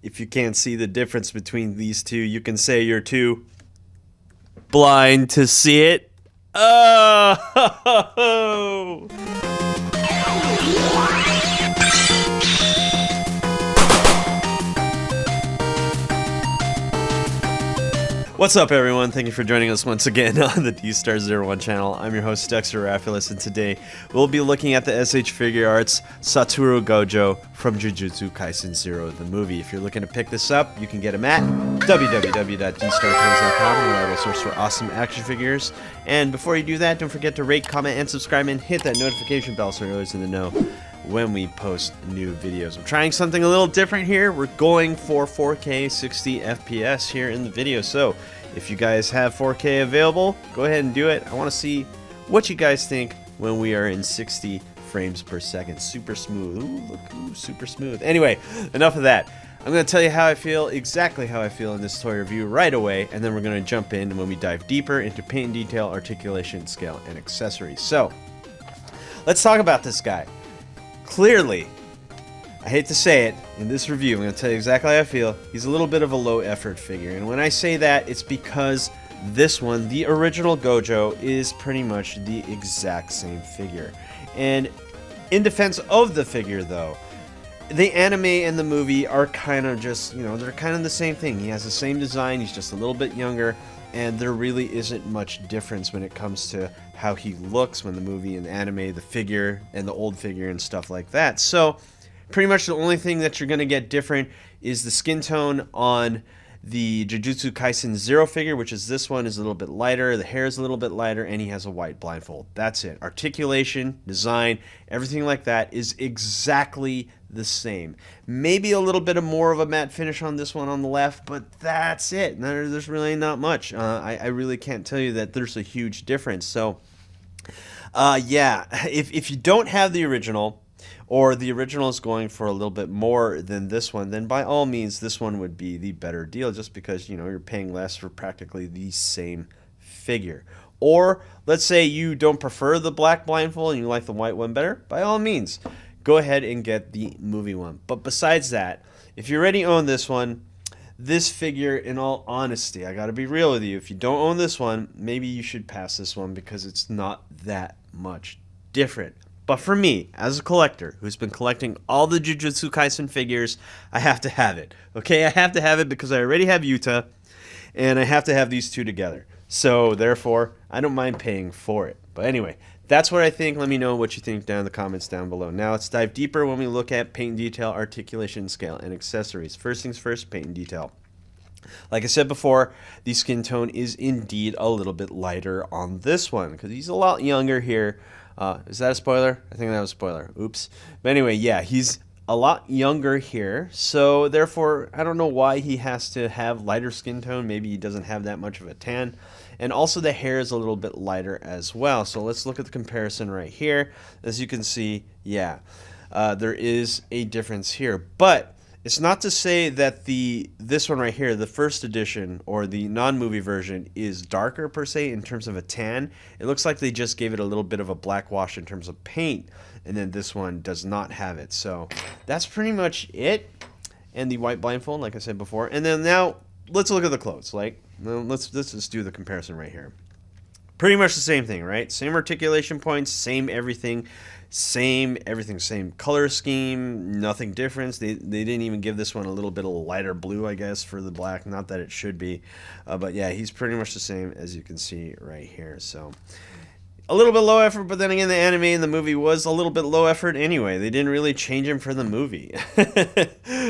If you can't see the difference between these two, you can say you're too blind to see it. Oh! What's up, everyone? Thank you for joining us once again on the Dstar01 channel. I'm your host, Dexter, Arafiles, and today we'll be looking at the SH Figure Arts Satoru Gojo from Jujutsu Kaisen 0, the movie. If you're looking to pick this up, you can get them at www.dstar01.com, where I will source for awesome action figures. And before you do that, don't forget to rate, comment, and subscribe, and hit that notification bell so you're always in the know when we post new videos. I'm trying something a little different here. We're going for 4K 60 FPS here in the video. So if you guys have 4K available, go ahead and do it. I want to see what you guys think when we are in 60 frames per second. Super smooth. Ooh, look, ooh, super smooth. Anyway, enough of that. I'm going to tell you how I feel, exactly how I feel in this toy review right away, and then we're going to jump in when we dive deeper into paint and detail, articulation, scale, and accessories. So let's talk about this guy. Clearly, I hate to say it, in this review, I'm going to tell you exactly how I feel. He's a little bit of a low effort figure. And when I say that, it's because this one, the original Gojo, is pretty much the exact same figure. And in defense of the figure, though, the anime and the movie are kind of just, they're kind of the same thing. He has the same design, he's just a little bit younger, and there really isn't much difference when it comes to how he looks when the movie and anime, the figure and the old figure and stuff like that. So pretty much the only thing that you're going to get different is the skin tone on the Jujutsu Kaisen 0 figure, which is this one, is a little bit lighter, the hair is a little bit lighter, and he has a white blindfold. That's it. Articulation, design, everything like that is exactly the same. Maybe a little bit of more of a matte finish on this one on the left, but that's it. There's really not much. I really can't tell you that there's a huge difference. So, yeah, if you don't have the original, or the original is going for a little bit more than this one, then by all means, this one would be the better deal, just because, you're paying less for practically the same figure. Or, let's say you don't prefer the black blindfold and you like the white one better, by all means, go ahead and get the movie one. But besides that, if you already own this one, this figure, in all honesty, I gotta be real with you, if you don't own this one, maybe you should pass this one because it's not that much different. But for me, as a collector who's been collecting all the Jujutsu Kaisen figures, I have to have it. Okay, I have to have it because I already have Yuta, and I have to have these two together. So, therefore, I don't mind paying for it. But anyway, that's what I think. Let me know what you think down in the comments down below. Now, let's dive deeper when we look at paint and detail, articulation, scale, and accessories. First things first, paint and detail. Like I said before, the skin tone is indeed a little bit lighter on this one because he's a lot younger here. Is that a spoiler? I think that was a spoiler. Oops. But anyway, yeah, he's a lot younger here. So therefore, I don't know why he has to have lighter skin tone. Maybe he doesn't have that much of a tan. And also the hair is a little bit lighter as well. So let's look at the comparison right here. As you can see, yeah, there is a difference here. But it's not to say that this one right here, the first edition or the non-movie version, is darker per se in terms of a tan. It looks like they just gave it a little bit of a black wash in terms of paint, and then this one does not have it. So that's pretty much it. And the white blindfold, like I said before. And then now let's look at the clothes. Let's just do the comparison right here. Pretty much the same thing, right? Same articulation points, same everything, same color scheme, nothing different. They didn't even give this one a little bit of lighter blue, I guess, for the black. Not that it should be, but yeah, he's pretty much the same as you can see right here. So a little bit low effort, but then again, the anime in the movie was a little bit low effort anyway. They didn't really change him for the movie,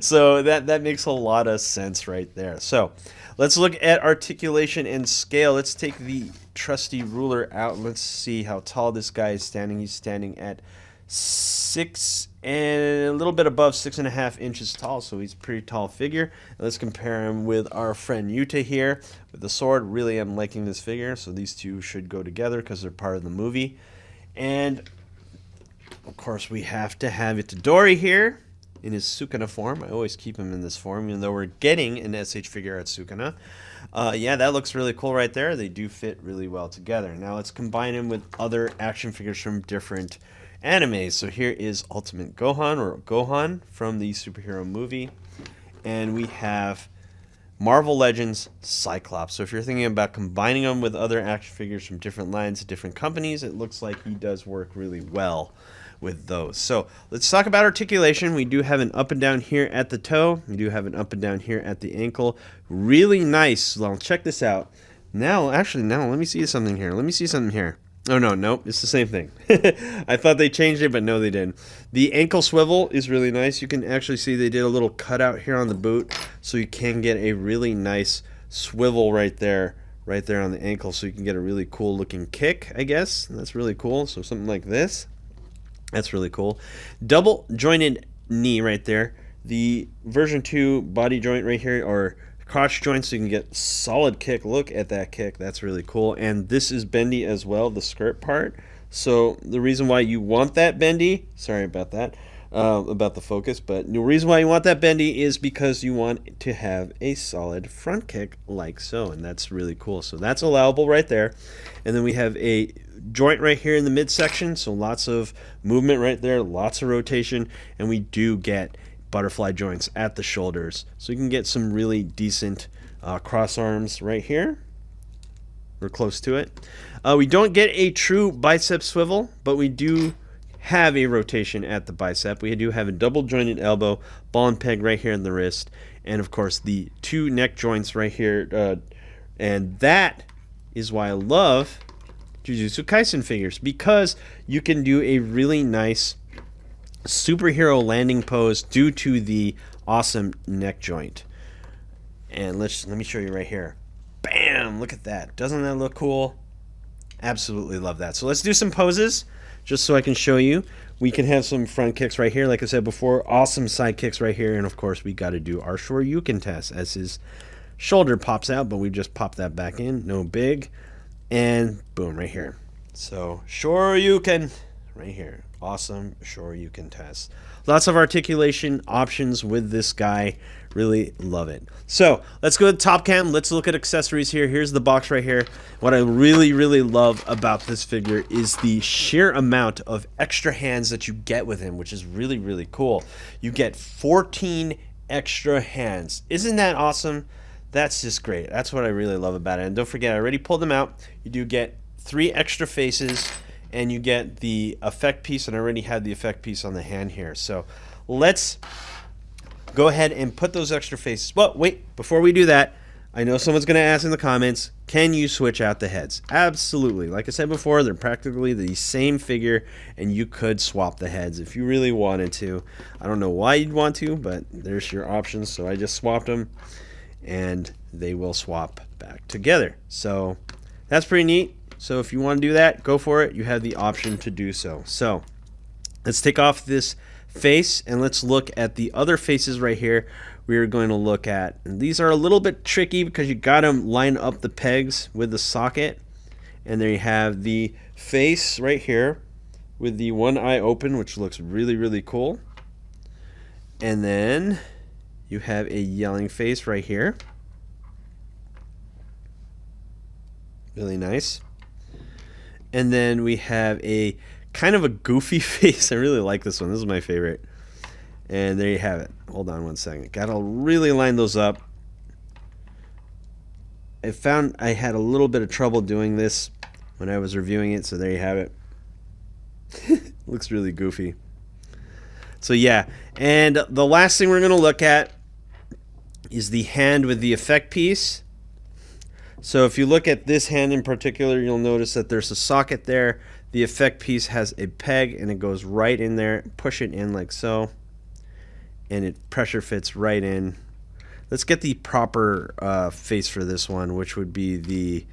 so that makes a lot of sense right there. So let's look at articulation and scale. Let's take the trusty ruler out and let's see how tall this guy is standing. He's standing at 6 and a little bit above 6.5 inches tall, so he's a pretty tall figure. Let's compare him with our friend Yuta here with the sword. Really am liking this figure, so these two should go together because they're part of the movie. And of course we have to have Itadori here in his Sukuna form. I always keep him in this form, even though we're getting an SH Figure Arts Sukuna. Yeah, that looks really cool right there. They do fit really well together. Now let's combine him with other action figures from different animes. So here is Ultimate Gohan, or Gohan, from the superhero movie. and we have Marvel Legends Cyclops. So if you're thinking about combining them with other action figures from different lines, different companies, it looks like he does work really well with those. So let's talk about articulation. We do have an up and down here at the toe. We do have an up and down here at the ankle. Really nice. Well, check this out. Now, actually, now let me see something here. Let me see something here. Oh, no, nope, it's the same thing. I thought they changed it, but no, they didn't. The ankle swivel is really nice. You can actually see they did a little cutout here on the boot, so you can get a really nice swivel right there on the ankle, so you can get a really cool looking kick, I guess. That's really cool. So something like this. That's really cool. Double jointed knee right there. The version 2 body joint right here, or crotch joint, so you can get solid kick. Look at that kick. That's really cool. And this is bendy as well, the skirt part. So the reason why you want that bendy, sorry about that, about the focus, but the reason why you want that bendy is because you want to have a solid front kick like so, and that's really cool. So that's allowable right there. And then we have a joint right here in the midsection, so lots of movement right there, lots of rotation, and we do get butterfly joints at the shoulders, so you can get some really decent cross arms right here. We're close to it. We don't get a true bicep swivel, but we do have a rotation at the bicep. We do have a double jointed elbow, ball and peg right here in the wrist, and of course the 2 neck joints right here, and that is why I love Jujutsu Kaisen figures, because you can do a really nice superhero landing pose due to the awesome neck joint. And let me show you right here. Bam! Look at that. Doesn't that look cool? Absolutely love that. So let's do some poses just so I can show you. We can have some front kicks right here, like I said before. Awesome side kicks right here. And of course, we got to do our Shoryuken test as his shoulder pops out, but we just pop that back in. No big. And boom, right here. So Shoryuken right here. Awesome Shoryuken test. Lots of articulation options with this guy. Really love it. So let's go to top cam. Let's look at accessories here. Here's the box right here. What I really, really love about this figure is the sheer amount of extra hands that you get with him, which is really, really cool. You get 14 extra hands. Isn't that awesome? That's just great. That's what I really love about it. And don't forget, I already pulled them out. You do get 3 extra faces, and you get the effect piece, and I already had the effect piece on the hand here. So let's go ahead and put those extra faces. Well, wait, before we do that, I know someone's going to ask in the comments, can you switch out the heads? Absolutely. Like I said before, they're practically the same figure, and you could swap the heads if you really wanted to. I don't know why you'd want to, but there's your options. So I just swapped them, and they will swap back together. So that's pretty neat. So if you want to do that, go for it. You have the option to do so. So let's take off this face and let's look at the other faces right here. We are going to look at, and these are a little bit tricky because you got to line up the pegs with the socket. And there you have the face right here with the one eye open, which looks really, really cool. And then you have a yelling face right here. Really nice. And then we have a kind of a goofy face. I really like this one. This is my favorite. And there you have it. Hold on one second. Gotta really line those up. I found I had a little bit of trouble doing this when I was reviewing it, so there you have it. Looks really goofy. So yeah, and the last thing we're going to look at is the hand with the effect piece. So if you look at this hand in particular, you'll notice that there's a socket there. The effect piece has a peg, and it goes right in there. Push it in like so, and it pressure fits right in. Let's get the proper face for this one, which would be the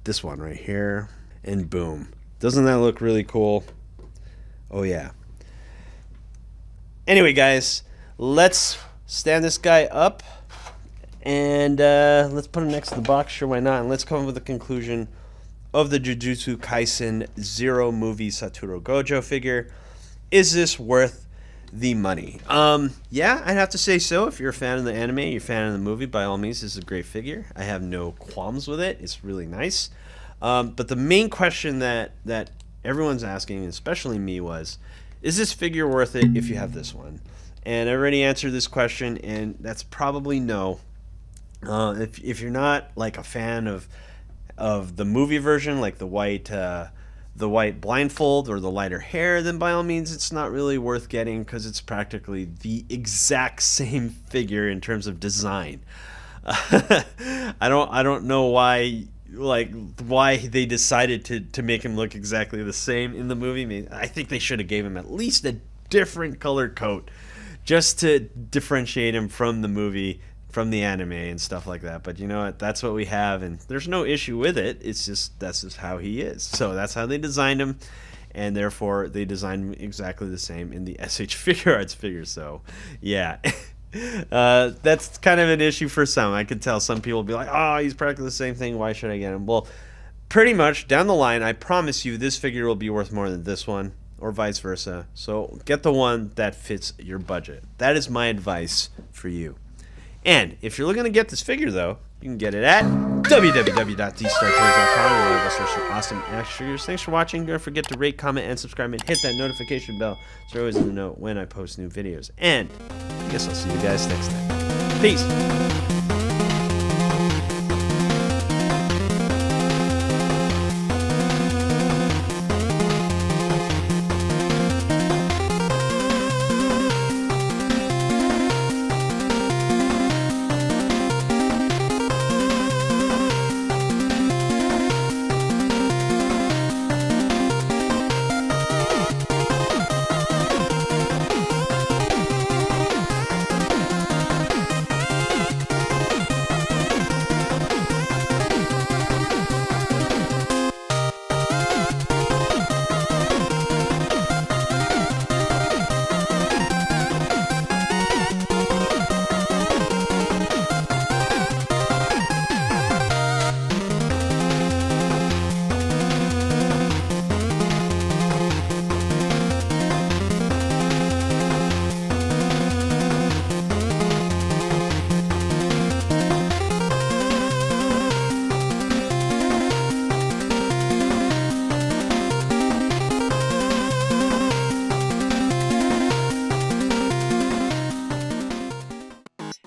this one right here, and boom. Doesn't that look really cool? Oh yeah. Anyway, guys, let's stand this guy up. And let's put him next to the box. Sure, why not? And let's come up with a conclusion of the Jujutsu Kaisen Zero movie Satoru Gojo figure. Is this worth the money? Yeah, I'd have to say so. If you're a fan of the anime, you're a fan of the movie, by all means, this is a great figure. I have no qualms with it. It's really nice. But the main question that everyone's asking, especially me, was, is this figure worth it if you have this one? And I already answered this question, and that's probably no. If you're not like a fan of the movie version, like the white blindfold or the lighter hair, then by all means it's not really worth getting, because it's practically the exact same figure in terms of design. I don't know why they decided to make him look exactly the same in the movie. I mean, I think they should have gave him at least a different colored coat just to differentiate him from the movie, from the anime and stuff like that. But you know what? That's what we have, and there's no issue with it. It's just that's just how he is. So that's how they designed him, and therefore they designed him exactly the same in the SH Figure Arts figure. So yeah. That's kind of an issue for some. I could tell some people will be like, oh, he's practically the same thing, why should I get him? Well, pretty much down the line, I promise you this figure will be worth more than this one, or vice versa. So get the one that fits your budget. That is my advice for you. And if you're looking to get this figure, though, you can get it at www.dstar01.com, where we'll source some awesome action figures. Thanks for watching. Don't forget to rate, comment, and subscribe, and hit that notification bell so you're always in the know when I post new videos. And I guess I'll see you guys next time. Peace.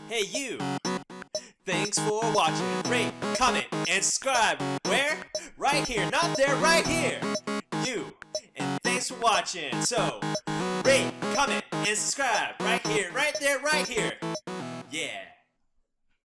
Hey you! Thanks for watching. Rate, comment, and subscribe. Where? Right here. Not there, right here. You. And thanks for watching. So, rate, comment, and subscribe. Right here, right there, right here. Yeah.